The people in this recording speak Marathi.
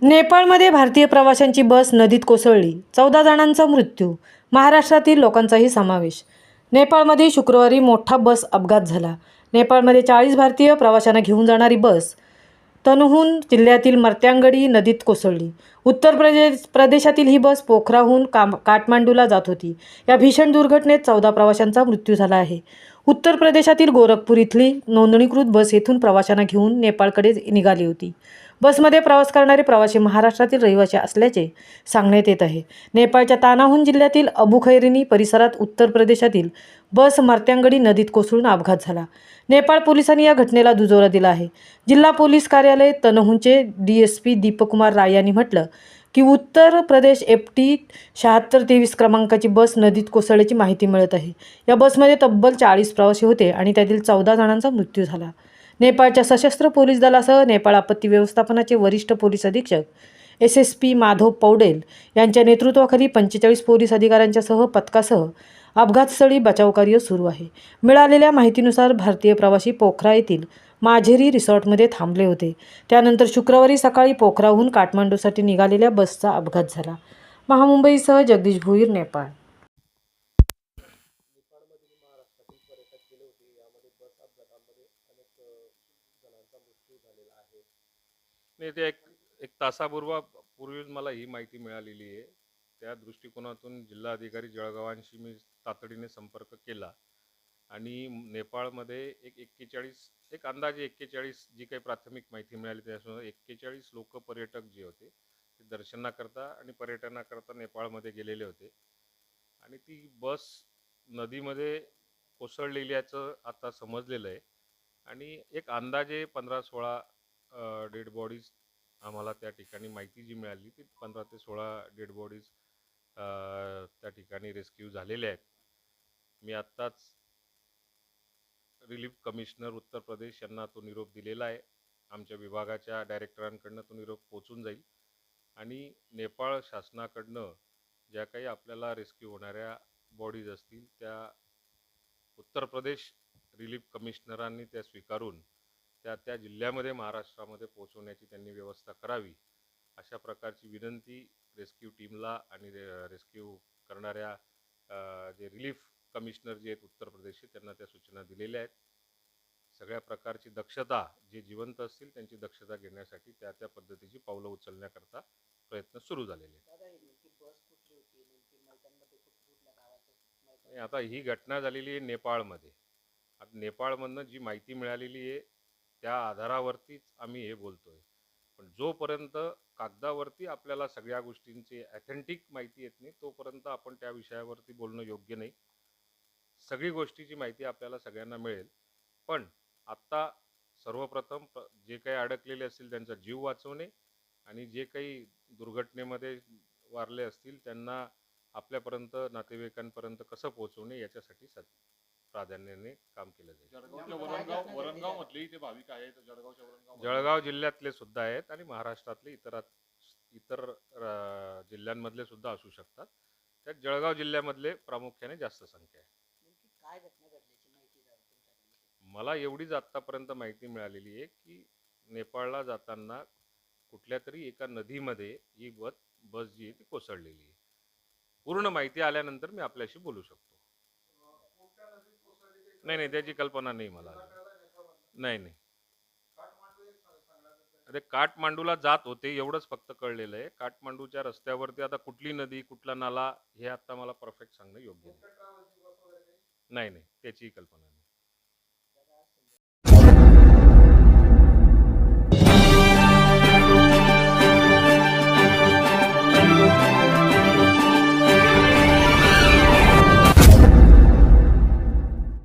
नेपाळमध्ये भारतीय प्रवाशांची बस नदीत कोसळली, 14 जणांचा मृत्यू, महाराष्ट्रातील लोकांचाही समावेश. नेपाळमध्ये शुक्रवारी मोठा बस अपघात झाला. नेपाळमध्ये 40 भारतीय प्रवाशांना घेऊन जाणारी बस तनहुन जिल्ह्यातील मर्त्यांगडी नदीत कोसळली. उत्तर प्रदेशातील ही बस पोखराहून काठमांडूला जात होती. या भीषण दुर्घटनेत 14 प्रवाशांचा मृत्यू झाला आहे. उत्तर प्रदेशातील गोरखपूर इथली नोंदणीकृत बस येथून प्रवाशांना घेऊन नेपाळकडे निघाली होती. बसमध्ये प्रवास करणारे प्रवासी महाराष्ट्रातील रहिवासी असल्याचे सांगण्यात येत आहे. नेपाळच्या तानाहुन जिल्ह्यातील अबुखैरिनी परिसरात उत्तर प्रदेशातील बस मर्त्यांगडी नदीत कोसळून अपघात झाला. नेपाळ पोलिसांनी या घटनेला दुजोरा दिला आहे. जिल्हा पोलीस कार्यालय तनहुनचे DSP दीपकुमार राय यांनी म्हटलं की उत्तर प्रदेश FT 7623 क्रमांकाची बस नदीत कोसळल्याची माहिती मिळत आहे. या बसमध्ये तब्बल 40 प्रवासी होते आणि त्यातील 14 जणांचा मृत्यू झाला. नेपाळच्या सशस्त्र पोलीस दलासह नेपाळ आपत्ती व्यवस्थापनाचे वरिष्ठ पोलीस अधीक्षक SSP माधव पौडेल यांच्या नेतृत्वाखाली 45 पोलीस अधिकाऱ्यांच्यासह पथकासह अपघातस्थळी बचावकार्य सुरू आहे. मिळालेल्या माहितीनुसार भारतीय प्रवासी पोखरा येथील माझेरी रिसॉर्टमध्ये थांबले होते. त्यानंतर शुक्रवारी सकाळी पोखराहून काठमांडूसाठी निघालेल्या बसचा अपघात झाला. महामुंबईसह जगदीश भोईर, नेपाळ. नाही, ते एक तासापूर्वीच मला ही माहिती मिळालेली आहे. त्या दृष्टिकोनातून जिल्हाधिकारी जळगावांशी मी तातडीने संपर्क केला आणि नेपाळमध्ये एक अंदाजे 41 जी काही प्राथमिक माहिती मिळाली त्यानुसार 41 लोक पर्यटक जे होते ते दर्शनाकरता आणि पर्यटनाकरता नेपाळमध्ये गेलेले होते आणि ती बस नदीमध्ये कोसळलेल्याचं आता समजलेलं आहे आणि एक अंदाजे 15-16 डेड बॉडीज आम्हाला त्या ठिकाणी माहिती जी मिळाली ती 15 ते 16 डेड बॉडीज त्या ठिकाणी रेस्क्यू झालेल्या आहेत. मी आत्ताच रिलीफ कमिशनर उत्तर प्रदेश यांना तो निरोप दिलेला आहे. आमच्या विभागाच्या डायरेक्टरांकडनं तो निरोप पोचून जाईल आणि नेपाळ शासनाकडनं ज्या काही आपल्याला रेस्क्यू होणाऱ्या बॉडीज असतील त्या उत्तर प्रदेश रिलीफ कमिशनरांनी त्या स्वीकारून त्या जिल्ह्यामध्ये महाराष्ट्रामध्ये पोहोचवण्याची त्यांनी व्यवस्था करावी अशा प्रकारची विनंती रेस्क्यू टीमला आणि रेस्क्यू करणाऱ्या जे रिलीफ कमिशनर जे आहेत उत्तर प्रदेशचे त्यांना त्या सूचना दिलेल्या आहेत. सगळ्या प्रकारची दक्षता जे जिवंत असतील त्यांची दक्षता घेण्यासाठी त्या पद्धतीची पावलं उचलण्याकरता प्रयत्न सुरू झालेले आहेत. आता ही घटना झालेली आहे नेपाळमध्ये. आता नेपाळमधनं जी माहिती मिळालेली आहे त्या आधारावरतीच आम्ही हे बोलतोय. पण जोपर्यंत कागदावरती आपल्याला सगळ्या गोष्टींची ऑथेंटिक माहिती येत नाही तोपर्यंत आपण त्या विषयावरती बोलणं योग्य नाही. सगळी गोष्टीची माहिती आपल्याला सगळ्यांना मिळेल. पण आत्ता सर्वप्रथम जे काही अडकलेले असतील त्यांचा जीव वाचवणे आणि जे काही दुर्घटनेमध्ये वारले असतील त्यांना आपल्यापर्यंत नातेवाईकांपर्यंत कसं पोहोचवणे याच्यासाठी प्राधान्याने काम केलं जाईल. वरणगाव ते भाविक आहेत, जळगाव जिल्ह्यातले सुद्धा आहेत आणि महाराष्ट्रातले इतर जिल्ह्यांमधले सुद्धा असू शकतात. त्यात जळगाव जिल्ह्यामधले प्रामुख्याने जास्त संख्या आहे. मला एवढीच आत्तापर्यंत माहिती मिळालेली आहे की नेपाळला जाताना कुठल्या तरी एका नदीमध्ये ही बस जी आहे ती कोसळलेली आहे. पूर्ण माहिती आल्यानंतर मी आपल्याशी बोलू शकतो. नाही, त्याची कल्पना नाही मला. नाही, अरे काठमांडूला जात होते एवढंच फक्त कळलेलं आहे. काठमांडूच्या रस्त्यावरती आता कुठली नदी कुठला नाला हे आता मला परफेक्ट सांगणं योग्य नाही. त्याची कल्पना नाही.